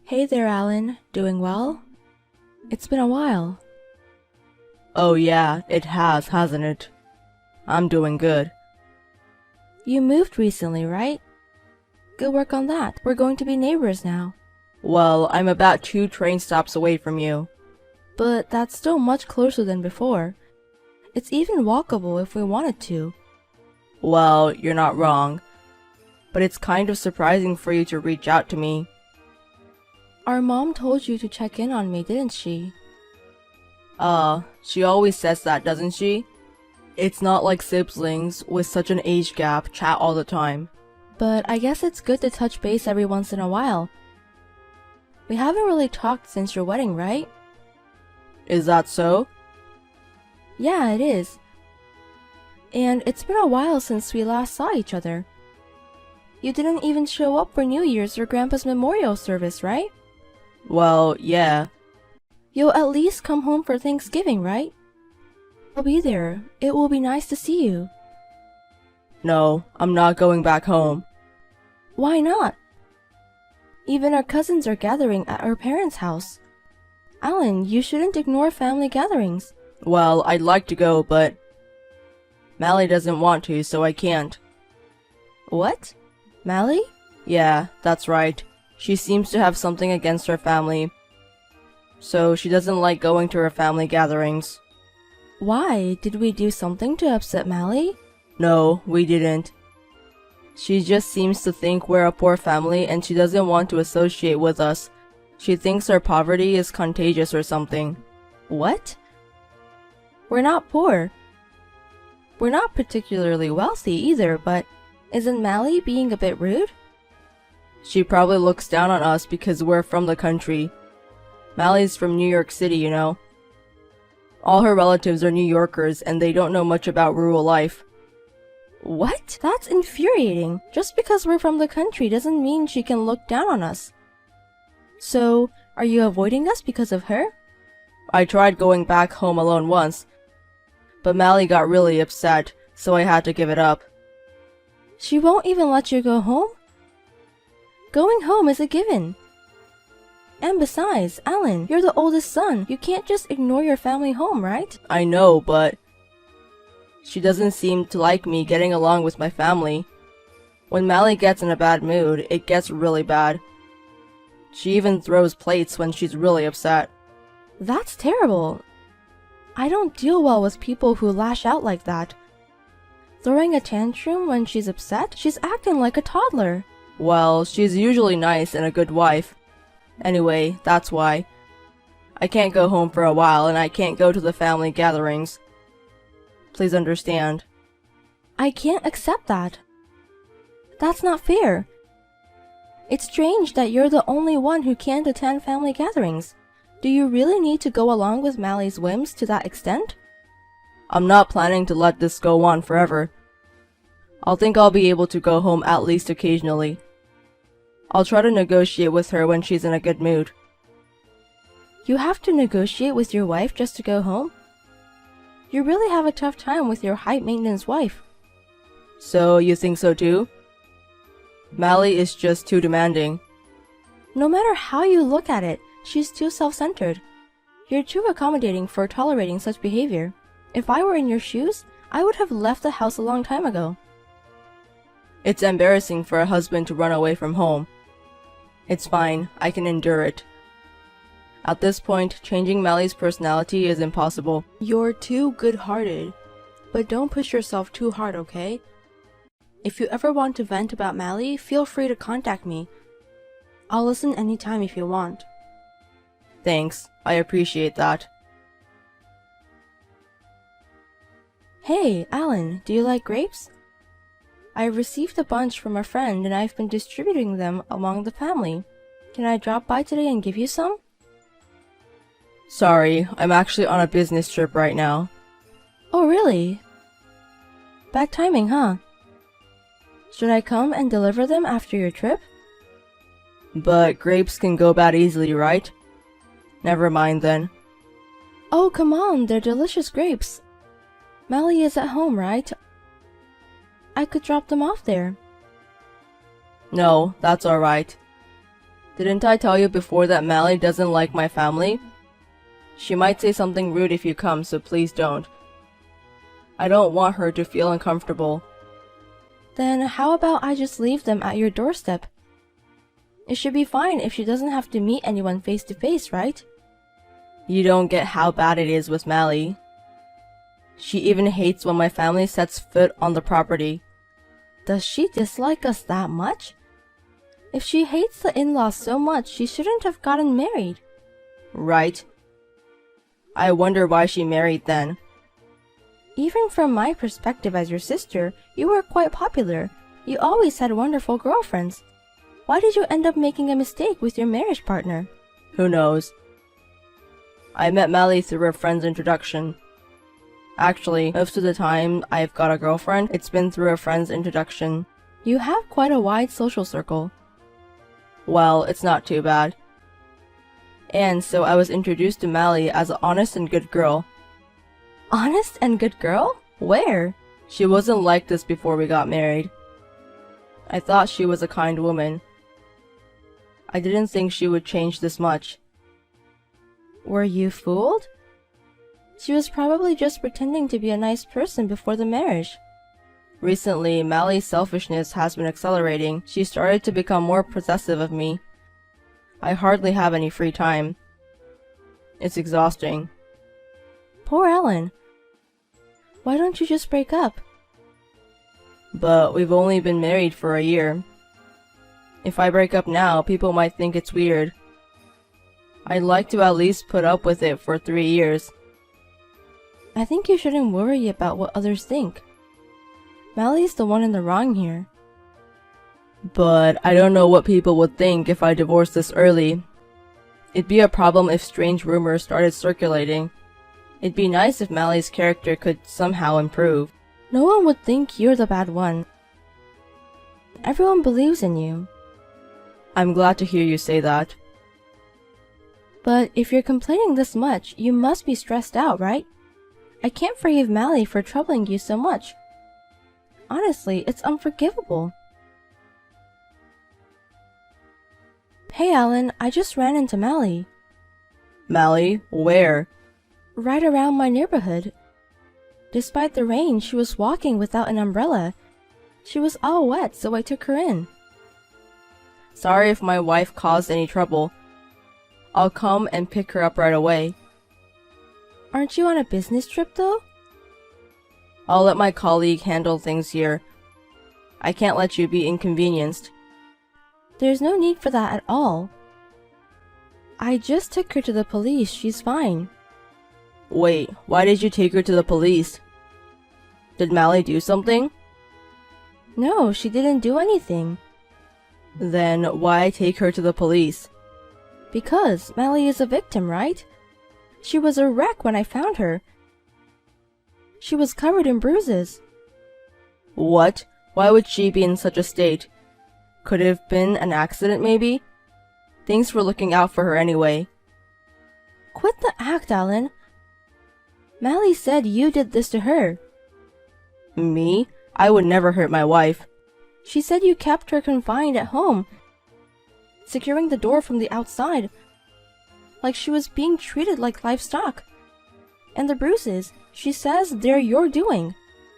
Hey there, Alan. Doing well? It's been a while. Oh yeah, it has, hasn't it? I'm doing good. You moved recently, right? Good work on that. We're going to be neighbors now. Well, I'm about 2 train stops away from you. But that's still much closer than before. It's even walkable if we wanted to. Well, you're not wrong. But it's kind of surprising for you to reach out to me. Our mom told you to check in on me, didn't she? She always says that, doesn't she? It's not like siblings with such an age gap chat all the time. But I guess it's good to touch base every once in a while. We haven't really talked since your wedding, right? Is that so? Yeah, it is. And it's been a while since we last saw each other. You didn't even show up for New Year's or Grandpa's memorial service, right? Well, yeah. You'll at least come home for Thanksgiving, right? I'll be there. It will be nice to see you. No, I'm not going back home. Why not? Even our cousins are gathering at our parents' house. Alan, you shouldn't ignore family gatherings. Well, I'd like to go, but Mally doesn't want to, so I can't. What? Mally? Yeah, that's right. She seems to have something against her family. So she doesn't like going to her family gatherings. Why? Did we do something to upset Mally? No, we didn't. She just seems to think we're a poor family and she doesn't want to associate with us. She thinks our poverty is contagious or something. What? We're not poor. We're not particularly wealthy either, but isn't Mally being a bit rude? She probably looks down on us because we're from the country. Mally's from New York City, you know. All her relatives are New Yorkers and they don't know much about rural life. What? That's infuriating. Just because we're from the country doesn't mean she can look down on us. So, are you avoiding us because of her? I tried going back home alone once, but Mally got really upset, so I had to give it up. She won't even let you go home? Going home is a given. And besides, Alan, you're the oldest son. You can't just ignore your family home, right? I know, but she doesn't seem to like me getting along with my family. When Mally gets in a bad mood, it gets really bad. She even throws plates when she's really upset. That's terrible. I don't deal well with people who lash out like that. Throwing a tantrum when she's upset? She's acting like a toddler. Well, she's usually nice and a good wife. Anyway, that's why. I can't go home for a while and I can't go to the family gatherings. Please understand. I can't accept that. That's not fair. It's strange that you're the only one who can't attend family gatherings. Do you really need to go along with Mally's whims to that extent? I'm not planning to let this go on forever. I'll be able to go home at least occasionally. I'll try to negotiate with her when she's in a good mood. You have to negotiate with your wife just to go home? You really have a tough time with your high-maintenance wife. So, you think so too? Mally is just too demanding. No matter how you look at it, she's too self-centered. You're too accommodating for tolerating such behavior. If I were in your shoes, I would have left the house a long time ago. It's embarrassing for a husband to run away from home. It's fine, I can endure it. At this point, changing Mally's personality is impossible. You're too good-hearted. But don't push yourself too hard, okay? If you ever want to vent about Mally, feel free to contact me. I'll listen anytime if you want. Thanks, I appreciate that. Hey, Alan, do you like grapes? I received a bunch from a friend and I've been distributing them among the family. Can I drop by today and give you some? Sorry, I'm actually on a business trip right now. Oh, really? Bad timing, huh? Should I come and deliver them after your trip? But grapes can go bad easily, right? Never mind then. Oh, come on, they're delicious grapes. Mally is at home, right? I could drop them off there. No, that's alright. Didn't I tell you before that Mally doesn't like my family? She might say something rude if you come, so please don't. I don't want her to feel uncomfortable. Then how about I just leave them at your doorstep? It should be fine if she doesn't have to meet anyone face to face, right? You don't get how bad it is with Mally. She even hates when my family sets foot on the property. Does she dislike us that much? If she hates the in-laws so much, she shouldn't have gotten married. Right. I wonder why she married then. Even from my perspective as your sister, you were quite popular. You always had wonderful girlfriends. Why did you end up making a mistake with your marriage partner? Who knows? I met Mally through a friend's introduction. Actually, most of the time I've got a girlfriend, it's been through a friend's introduction. You have quite a wide social circle. Well, it's not too bad. And so I was introduced to Mally as an honest and good girl. Honest and good girl? Where? She wasn't like this before we got married. I thought she was a kind woman. I didn't think she would change this much. Were you fooled? She was probably just pretending to be a nice person before the marriage. Recently, Mally's selfishness has been accelerating. She started to become more possessive of me. I hardly have any free time. It's exhausting. Poor Ellen. Why don't you just break up? But we've only been married for a year. If I break up now, people might think it's weird. I'd like to at least put up with it for 3 years. I think you shouldn't worry about what others think. Mally's the one in the wrong here. But I don't know what people would think if I divorced this early. It'd be a problem if strange rumors started circulating. It'd be nice if Mally's character could somehow improve. No one would think you're the bad one. Everyone believes in you. I'm glad to hear you say that. But if you're complaining this much, you must be stressed out, right? I can't forgive Mally for troubling you so much. Honestly, it's unforgivable. Hey Alan, I just ran into Mally. Mally? Where? Right around my neighborhood. Despite the rain, she was walking without an umbrella. She was all wet, so I took her in. Sorry if my wife caused any trouble. I'll come and pick her up right away. Aren't you on a business trip though? I'll let my colleague handle things here. I can't let you be inconvenienced. There's no need for that at all. I just took her to the police. She's fine. Wait, why did you take her to the police? Did Mally do something? No, she didn't do anything. Then why take her to the police? Because Mally is a victim, right? She was a wreck when I found her. She was covered in bruises. What? Why would she be in such a state? Could it have been an accident, maybe? Thanks for looking out for her anyway. Quit the act, Alan. Mally said you did this to her. Me? I would never hurt my wife. She said you kept her confined at home, securing the door from the outside, like she was being treated like livestock. And the bruises, she says they're your doing.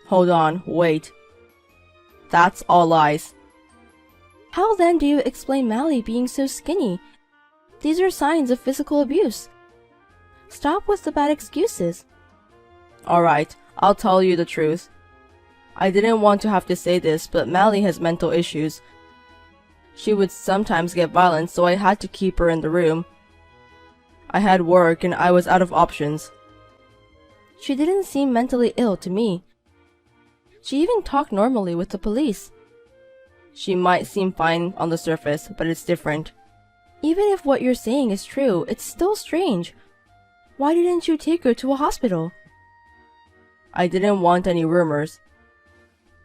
Hold on, wait. That's all lies. How then do you explain Mally being so skinny? These are signs of physical abuse. Stop with the bad excuses. Alright, I'll tell you the truth. I didn't want to have to say this, but Mally has mental issues. She would sometimes get violent, so I had to keep her in the room. I had work and I was out of options. She didn't seem mentally ill to me. She even talked normally with the police. She might seem fine on the surface, but it's different. Even if what you're saying is true, it's still strange. Why didn't you take her to a hospital? I didn't want any rumors.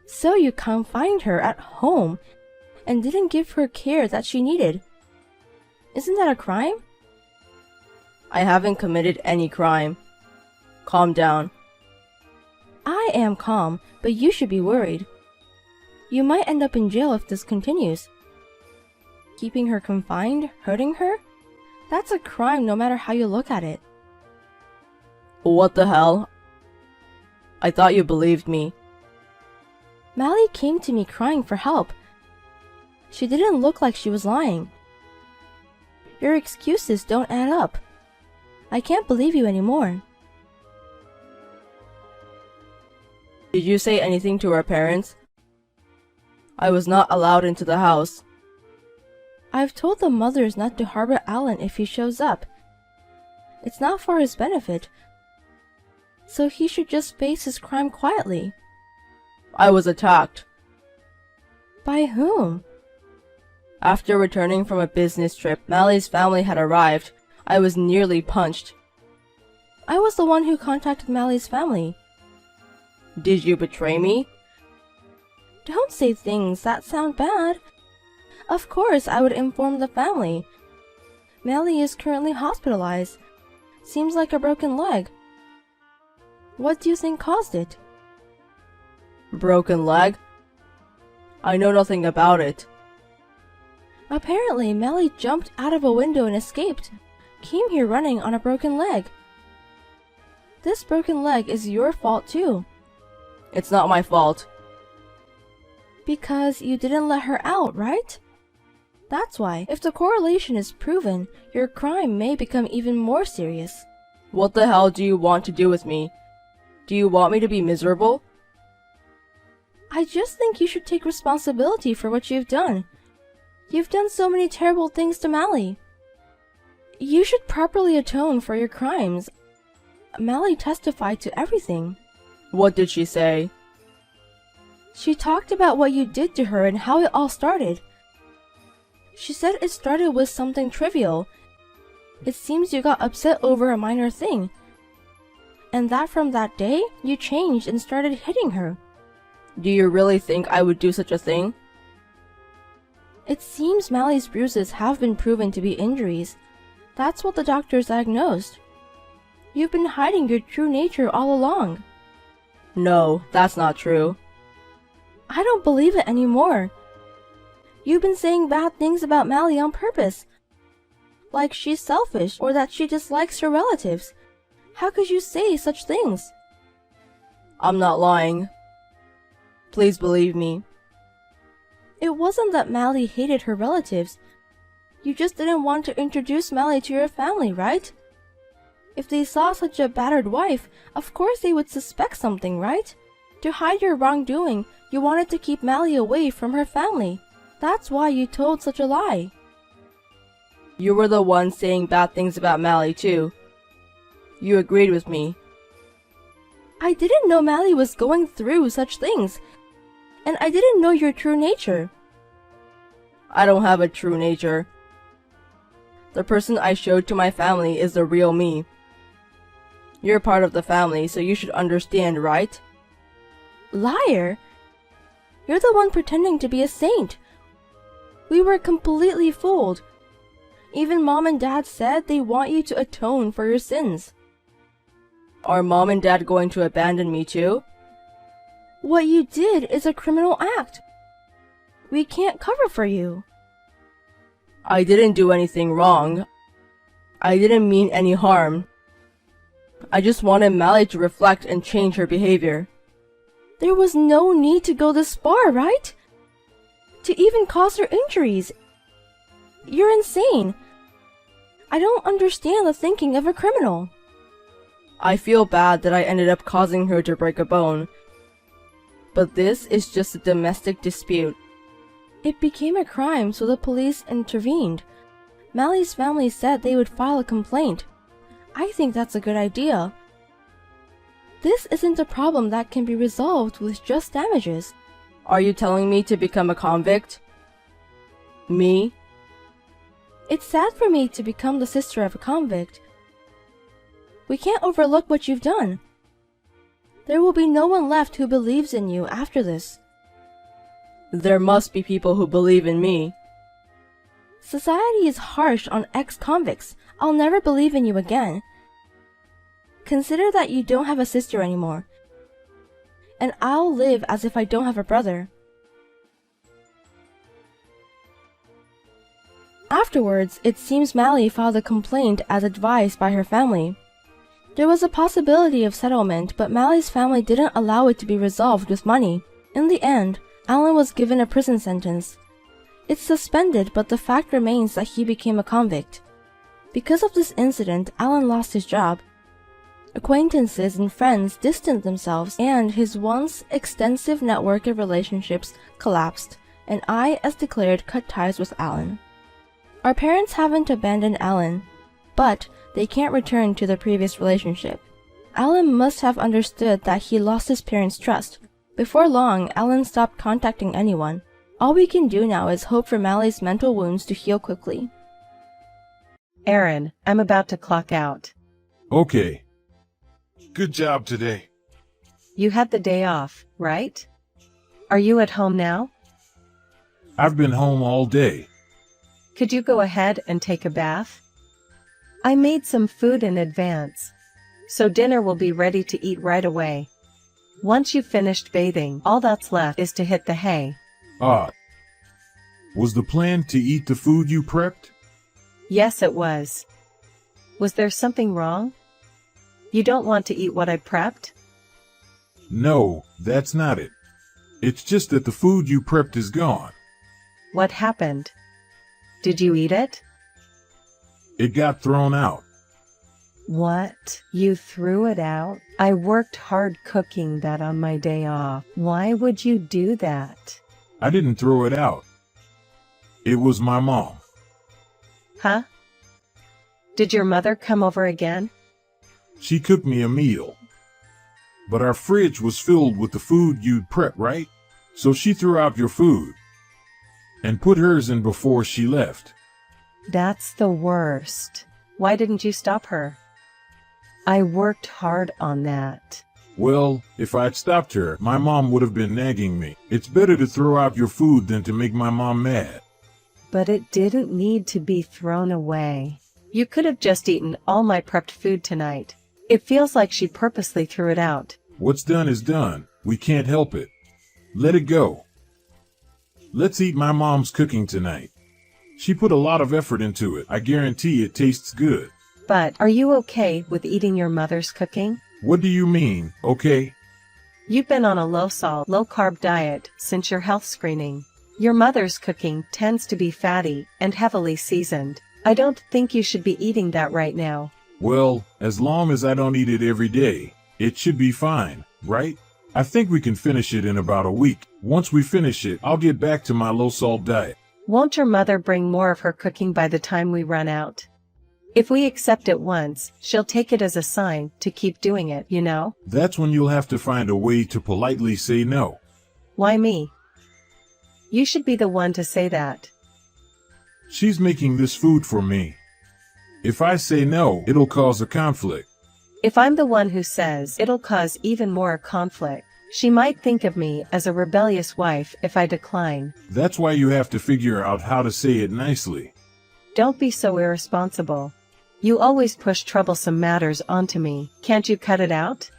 So you confined her at home and didn't give her care that she needed. Isn't that a crime? I haven't committed any crime. Calm down. I am calm, but you should be worried. You might end up in jail if this continues. keeping her confined, hurting her? That's a crime no matter how you look at it. What the hell? I thought you believed me. Mally came to me crying for help. She didn't look like she was lying. Your excuses don't add up. I can't believe you anymore. Did you say anything to our parents? I was not allowed into the house. I've told the mothers not to harbor Alan if he shows up. It's not for his benefit, so he should just face his crime quietly. I was attacked. By whom? After returning from a business trip, Mally's family had arrived. I was nearly punched. I was the one who contacted Mally's family. Did you betray me? Don't say things that sound bad. Of course, I would inform the family. Mally is currently hospitalized. Seems like a broken leg. What do you think caused it? Broken leg? I know nothing about it. Apparently, Mally jumped out of a window and escaped. Came here running on a broken leg. This broken leg is your fault too. It's not my fault. Because you didn't let her out, right? That's why, if the correlation is proven, your crime may become even more serious. What the hell do you want to do with me? Do you want me to be miserable? I just think you should take responsibility for what you've done. You've done so many terrible things to Mally. You should properly atone for your crimes. Mally testified to everything. What did she say? She talked about what you did to her and how it all started. She said it started with something trivial. It seems you got upset over a minor thing. And that from that day, you changed and started hitting her. Do you really think I would do such a thing? It seems Mally's bruises have been proven to be injuries. That's what the doctors diagnosed. You've been hiding your true nature all along. No, that's not true. I don't believe it anymore. You've been saying bad things about Mally on purpose. Like she's selfish or that she dislikes her relatives. How could you say such things? I'm not lying. Please believe me. It wasn't that Mally hated her relatives. You just didn't want to introduce Mally to your family, right? If they saw such a battered wife, of course they would suspect something, right? To hide your wrongdoing, you wanted to keep Mally away from her family. That's why you told such a lie. You were the one saying bad things about Mally, too. You agreed with me. I didn't know Mally was going through such things, and I didn't know your true nature. I don't have a true nature. The person I showed to my family is the real me. You're part of the family, so you should understand, right? Liar! You're the one pretending to be a saint. We were completely fooled. Even Mom and Dad said they want you to atone for your sins. Are Mom and Dad going to abandon me too? What you did is a criminal act. We can't cover for you. I didn't do anything wrong. I didn't mean any harm. I just wanted Mally to reflect and change her behavior. There was no need to go this far, right? To even cause her injuries. You're insane. I don't understand the thinking of a criminal. I feel bad that I ended up causing her to break a bone. But this is just a domestic dispute. It became a crime, so the police intervened. Mally's family said they would file a complaint. I think that's a good idea. This isn't a problem that can be resolved with just damages. Are you telling me to become a convict? Me? It's sad for me to become the sister of a convict. We can't overlook what you've done. There will be no one left who believes in you after this. There must be people who believe in me. Society is harsh on ex-convicts. I'll never believe in you again. Consider that you don't have a sister anymore. And I'll live as if I don't have a brother. Afterwards, it seems Mally filed a complaint as advised by her family. There was a possibility of settlement, but Mally's family didn't allow it to be resolved with money. In the end, Alan was given a prison sentence. It's suspended, but the fact remains that he became a convict. Because of this incident, Alan lost his job. Acquaintances and friends distanced themselves, and his once extensive network of relationships collapsed, and I, as declared, cut ties with Alan. Our parents haven't abandoned Alan, but they can't return to their previous relationship. Alan must have understood that he lost his parents' trust. Before long, Alan stopped contacting anyone. All we can do now is hope for Mally's mental wounds to heal quickly. Aaron, I'm about to clock out. Okay. Good job today. You had the day off, right? Are you at home now? I've been home all day. Could you go ahead and take a bath? I made some food in advance, so dinner will be ready to eat right away. Once you've finished bathing, all that's left is to hit the hay. Ah. Was the plan to eat the food you prepped? Yes, it was. Was there something wrong? You don't want to eat what I prepped? No, that's not it. It's just that the food you prepped is gone. What happened? Did you eat it? It got thrown out. What? You threw it out? I worked hard cooking that on my day off. Why would you do that? I didn't throw it out. It was my mom. Huh? Did your mother come over again? She cooked me a meal. But our fridge was filled with the food you'd prepped, right? So she threw out your food and put hers in before she left. That's the worst. Why didn't you stop her? I worked hard on that. Well, if I'd stopped her, my mom would have been nagging me. It's better to throw out your food than to make my mom mad. But it didn't need to be thrown away. You could have just eaten all my prepped food tonight. It feels like she purposely threw it out. What's done is done. We can't help it. Let it go. Let's eat my mom's cooking tonight. She put a lot of effort into it. I guarantee it tastes good. But are you okay with eating your mother's cooking? What do you mean, okay? You've been on a low-salt, low-carb diet since your health screening. Your mother's cooking tends to be fatty and heavily seasoned. I don't think you should be eating that right now. Well, as long as I don't eat it every day, it should be fine, right? I think we can finish it in about a week. Once we finish it, I'll get back to my low-salt diet. Won't your mother bring more of her cooking by the time we run out? If we accept it once, she'll take it as a sign to keep doing it, you know? That's when you'll have to find a way to politely say no. Why me? You should be the one to say that. She's making this food for me. If I say no, it'll cause a conflict. If I'm the one who says it'll cause even more conflict, she might think of me as a rebellious wife if I decline. That's why you have to figure out how to say it nicely. Don't be so irresponsible. You always push troublesome matters onto me. Can't you cut it out?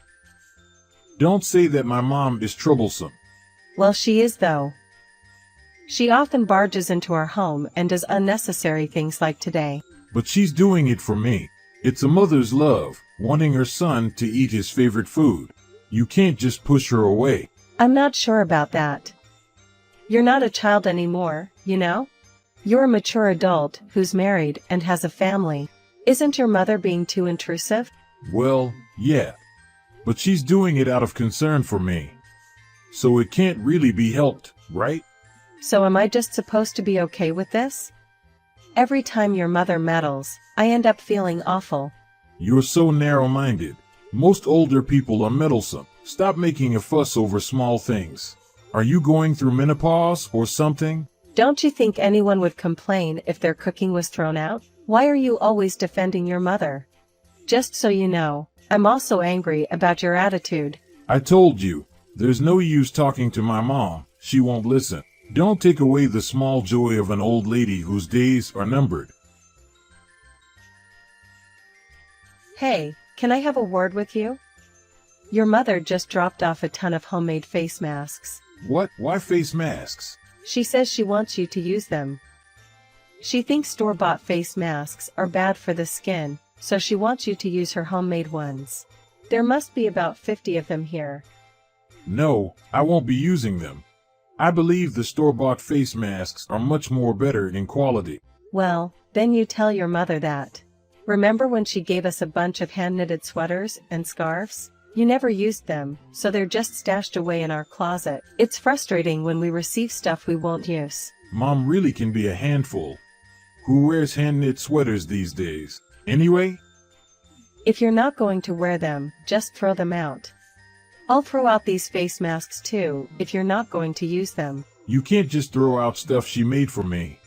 Don't say that my mom is troublesome. Well, she is though. She often barges into our home and does unnecessary things like today. But she's doing it for me. It's a mother's love, wanting her son to eat his favorite food. You can't just push her away. I'm not sure about that. You're not a child anymore, you know? You're a mature adult who's married and has a family. Isn't your mother being too intrusive? Well, yeah. But she's doing it out of concern for me. So it can't really be helped, right? So am I just supposed to be okay with this? Every time your mother meddles, I end up feeling awful. You're so narrow-minded. Most older people are meddlesome. Stop making a fuss over small things. Are you going through menopause or something? Don't you think anyone would complain if their cooking was thrown out? Why are you always defending your mother? Just so you know, I'm also angry about your attitude. I told you, there's no use talking to my mom. She won't listen. Don't take away the small joy of an old lady whose days are numbered. Hey, can I have a word with you? Your mother just dropped off a ton of homemade face masks. What? Why face masks? She says she wants you to use them. She thinks store-bought face masks are bad for the skin, so she wants you to use her homemade ones. There must be about 50 of them here. No, I won't be using them. I believe the store-bought face masks are much more better in quality. Well, then you tell your mother that. Remember when she gave us a bunch of hand-knitted sweaters and scarves? You never used them, so they're just stashed away in our closet. It's frustrating when we receive stuff we won't use. Mom really can be a handful. Who wears hand-knit sweaters these days? Anyway? If you're not going to wear them, just throw them out. I'll throw out these face masks too, if you're not going to use them. You can't just throw out stuff she made for me.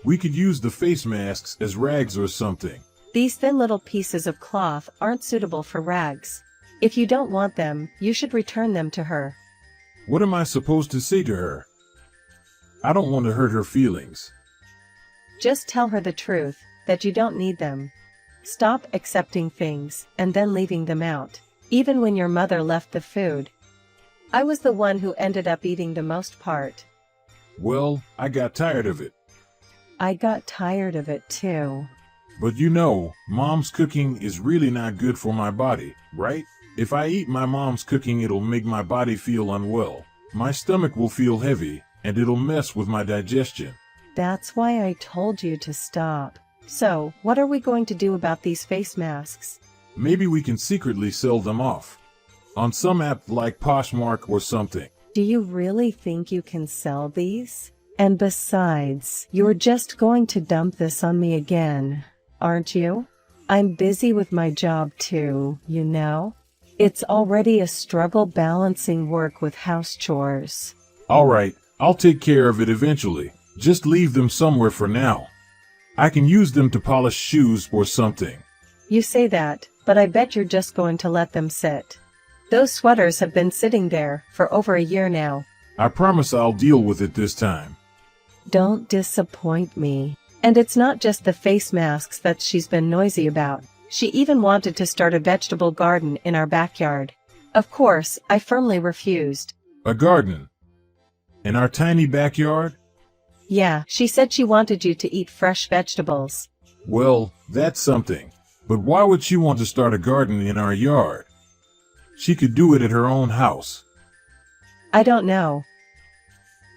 We could use the face masks as rags or something. These thin little pieces of cloth aren't suitable for rags. If you don't want them, you should return them to her. What am I supposed to say to her? I don't want to hurt her feelings. Just tell her the truth, that you don't need them. Stop accepting things, and then leaving them out. Even when your mother left the food. I was the one who ended up eating the most part. Well, I got tired of it. I got tired of it too. But you know, Mom's cooking is really not good for my body, right? If I eat my mom's cooking, it'll make my body feel unwell. My stomach will feel heavy, and it'll mess with my digestion. That's why I told you to stop. So, what are we going to do about these face masks? Maybe we can secretly sell them off. On some app like Poshmark or something. Do you really think you can sell these? And besides, you're just going to dump this on me again, aren't you? I'm busy with my job too, you know? It's already a struggle balancing work with house chores. Alright, I'll take care of it eventually. Just leave them somewhere for now. I can use them to polish shoes or something. You say that, but I bet you're just going to let them sit. Those sweaters have been sitting there for over a year now. I promise I'll deal with it this time. Don't disappoint me. And it's not just the face masks that she's been noisy about. She even wanted to start a vegetable garden in our backyard. Of course, I firmly refused. A garden? In our tiny backyard? Yeah, she said she wanted you to eat fresh vegetables. Well, that's something. But why would she want to start a garden in our yard? She could do it at her own house. I don't know.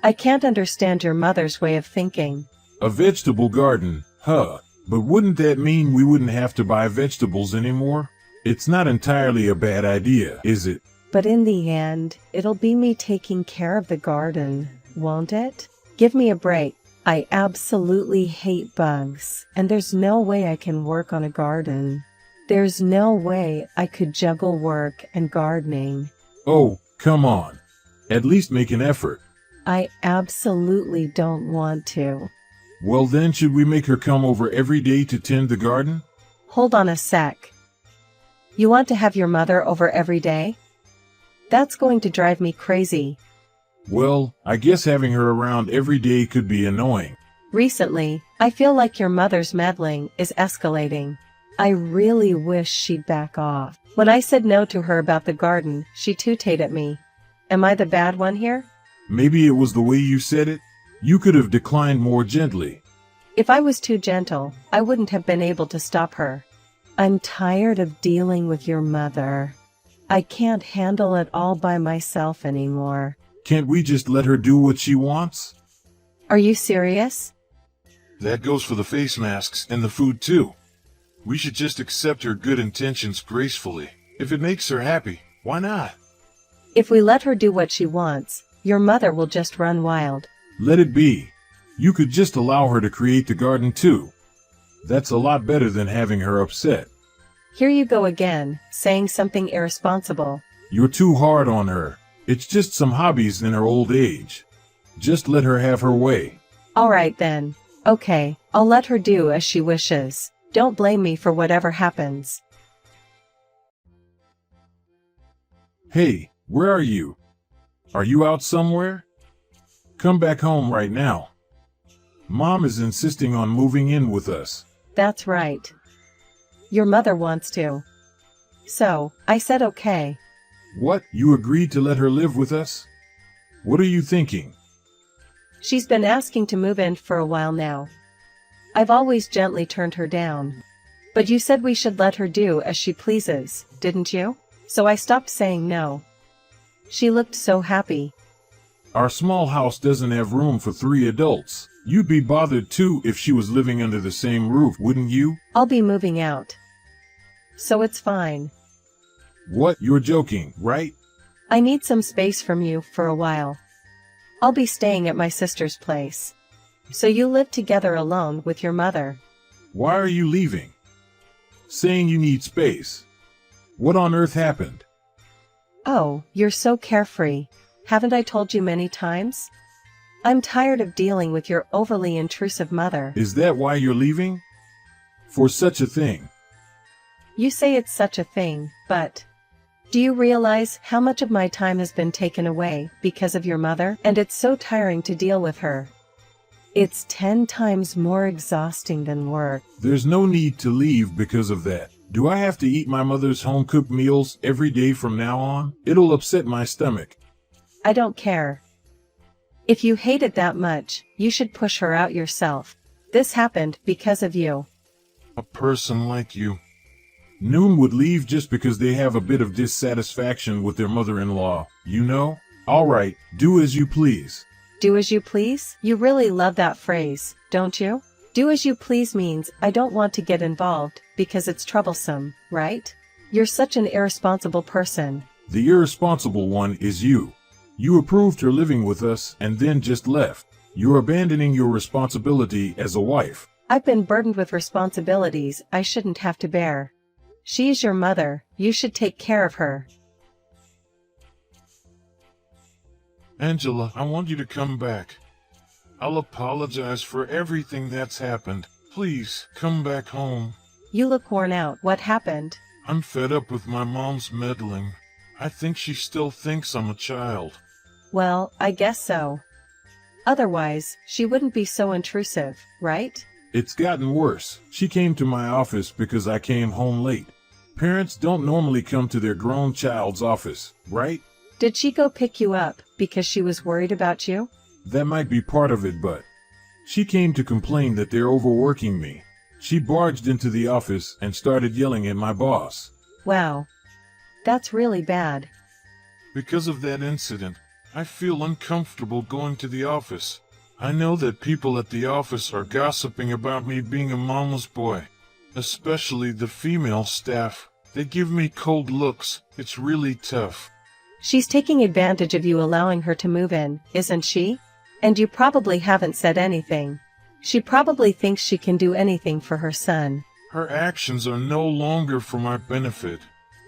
I can't understand your mother's way of thinking. A vegetable garden, huh? But wouldn't that mean we wouldn't have to buy vegetables anymore? It's not entirely a bad idea, is it? But in the end, it'll be me taking care of the garden, won't it? Give me a break. I absolutely hate bugs, and there's no way I can work on a garden. There's no way I could juggle work and gardening. Oh, come on. At least make an effort. I absolutely don't want to. Well then, should we make her come over every day to tend the garden? Hold on a sec. You want to have your mother over every day? That's going to drive me crazy. Well, I guess having her around every day could be annoying. Recently, I feel like your mother's meddling is escalating. I really wish she'd back off. When I said no to her about the garden, she toot-toed at me. Am I the bad one here? Maybe it was the way you said it. You could have declined more gently. If I was too gentle, I wouldn't have been able to stop her. I'm tired of dealing with your mother. I can't handle it all by myself anymore. Can't we just let her do what she wants? Are you serious? That goes for the face masks and the food too. We should just accept her good intentions gracefully. If it makes her happy, why not? If we let her do what she wants, your mother will just run wild. Let it be. You could just allow her to create the garden too. That's a lot better than having her upset. Here you go again, saying something irresponsible. You're too hard on her. It's just some hobbies in her old age. Just let her have her way. All right then. Okay, I'll let her do as she wishes. Don't blame me for whatever happens. Hey, where are you? Are you out somewhere? Come back home right now. Mom is insisting on moving in with us. That's right. Your mother wants to. So, I said okay. What? You agreed to let her live with us? What are you thinking? She's been asking to move in for a while now. I've always gently turned her down. But you said we should let her do as she pleases, didn't you? So I stopped saying no. She looked so happy. Our small house doesn't have room for 3 adults. You'd be bothered too if she was living under the same roof, wouldn't you? I'll be moving out. So it's fine. What? You're joking, right? I need some space from you for a while. I'll be staying at my sister's place. So you live together alone with your mother. Why are you leaving? Saying you need space. What on earth happened? Oh, you're so carefree. Haven't I told you many times? I'm tired of dealing with your overly intrusive mother. Is that why you're leaving? For such a thing. You say it's such a thing, but do you realize how much of my time has been taken away because of your mother? And it's so tiring to deal with her. It's 10 times more exhausting than work. There's no need to leave because of that. Do I have to eat my mother's home-cooked meals every day from now on? It'll upset my stomach. I don't care. If you hate it that much, you should push her out yourself. This happened because of you. A person like you. Noon would leave just because they have a bit of dissatisfaction with their mother-in-law, you know? All right, do as you please. Do as you please? You really love that phrase, don't you? Do as you please means I don't want to get involved because it's troublesome, right? You're such an irresponsible person. The irresponsible one is you. You approved her living with us and then just left. You're abandoning your responsibility as a wife. I've been burdened with responsibilities I shouldn't have to bear. She is your mother, you should take care of her. Angela, I want you to come back. I'll apologize for everything that's happened. Please, come back home. You look worn out. What happened? I'm fed up with my mom's meddling. I think she still thinks I'm a child. Well, I guess so. Otherwise, she wouldn't be so intrusive, right? It's gotten worse. She came to my office because I came home late. Parents don't normally come to their grown child's office, right? Did she go pick you up because she was worried about you? That might be part of it, but she came to complain that they're overworking me. She barged into the office and started yelling at my boss. Wow. That's really bad. Because of that incident, I feel uncomfortable going to the office. I know that people at the office are gossiping about me being a mama's boy, especially the female staff. They give me cold looks. It's really tough. She's taking advantage of you allowing her to move in, isn't she? And you probably haven't said anything. She probably thinks she can do anything for her son. Her actions are no longer for my benefit.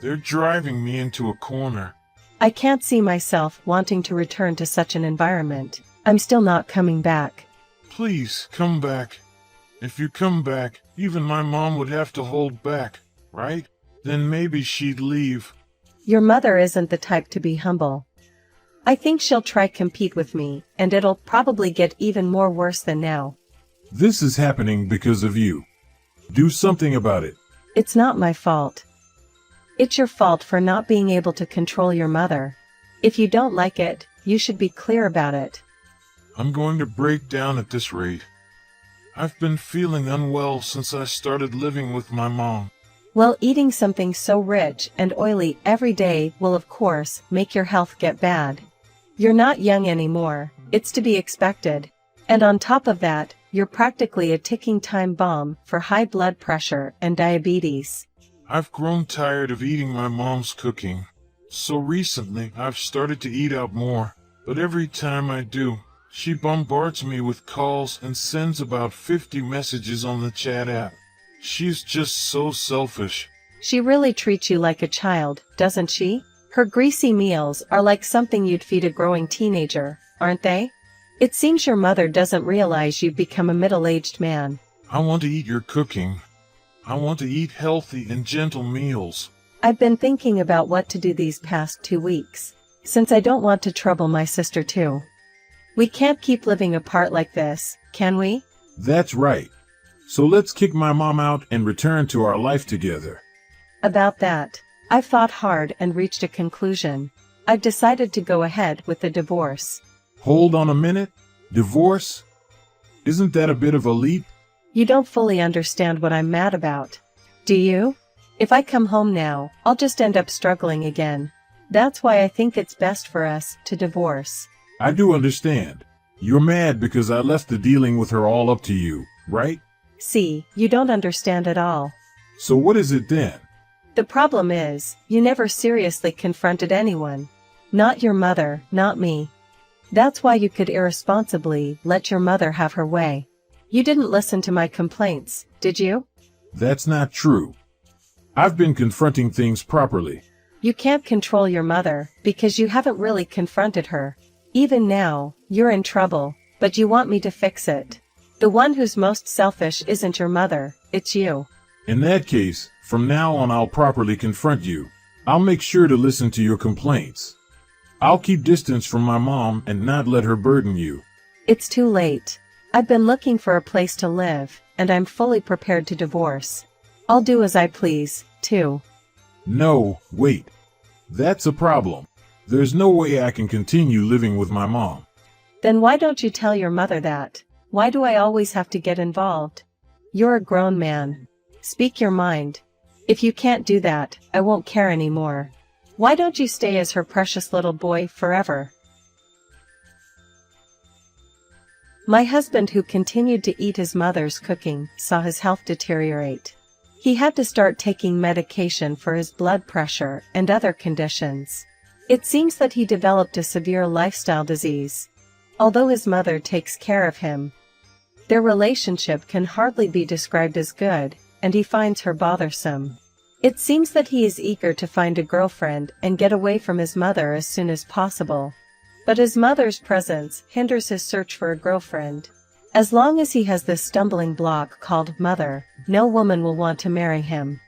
They're driving me into a corner. I can't see myself wanting to return to such an environment. I'm still not coming back. Please, come back. If you come back, even my mom would have to hold back, right? Then maybe she'd leave. Your mother isn't the type to be humble. I think she'll try compete with me, and it'll probably get even more worse than now. This is happening because of you. Do something about it. It's not my fault. It's your fault for not being able to control your mother. If you don't like it, you should be clear about it. I'm going to break down at this rate. I've been feeling unwell since I started living with my mom. Well, eating something so rich and oily every day will of course make your health get bad. You're not young anymore, it's to be expected. And on top of that, you're practically a ticking time bomb for high blood pressure and diabetes. I've grown tired of eating my mom's cooking. So recently, I've started to eat out more. But every time I do, she bombards me with calls and sends about 50 messages on the chat app. She's just so selfish. She really treats you like a child, doesn't she? Her greasy meals are like something you'd feed a growing teenager, aren't they? It seems your mother doesn't realize you've become a middle-aged man. I want to eat your cooking. I want to eat healthy and gentle meals. I've been thinking about what to do these past 2 weeks, since I don't want to trouble my sister too. We can't keep living apart like this, can we? That's right. So let's kick my mom out and return to our life together. About that, I've thought hard and reached a conclusion. I've decided to go ahead with the divorce. Hold on a minute. Divorce? Isn't that a bit of a leap? You don't fully understand what I'm mad about. Do you? If I come home now, I'll just end up struggling again. That's why I think it's best for us to divorce. I do understand. You're mad because I left the dealing with her all up to you, right? See, you don't understand at all. So what is it then? The problem is, you never seriously confronted anyone. Not your mother, not me. That's why you could irresponsibly let your mother have her way. You didn't listen to my complaints, did you? That's not true. I've been confronting things properly. You can't control your mother, because you haven't really confronted her. Even now, you're in trouble, but you want me to fix it. The one who's most selfish isn't your mother, it's you. In that case, from now on I'll properly confront you. I'll make sure to listen to your complaints. I'll keep distance from my mom and not let her burden you. It's too late. I've been looking for a place to live, and I'm fully prepared to divorce. I'll do as I please, too. No, wait. That's a problem. There's no way I can continue living with my mom. Then why don't you tell your mother that? Why do I always have to get involved? You're a grown man. Speak your mind. If you can't do that, I won't care anymore. Why don't you stay as her precious little boy forever? My husband, who continued to eat his mother's cooking, saw his health deteriorate. He had to start taking medication for his blood pressure and other conditions. It seems that he developed a severe lifestyle disease. Although his mother takes care of him, their relationship can hardly be described as good, and he finds her bothersome. It seems that he is eager to find a girlfriend and get away from his mother as soon as possible. But his mother's presence hinders his search for a girlfriend. As long as he has this stumbling block called mother, no woman will want to marry him.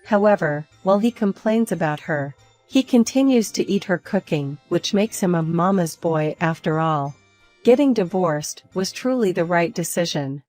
However, while he complains about her, he continues to eat her cooking, which makes him a mama's boy after all. Getting divorced was truly the right decision.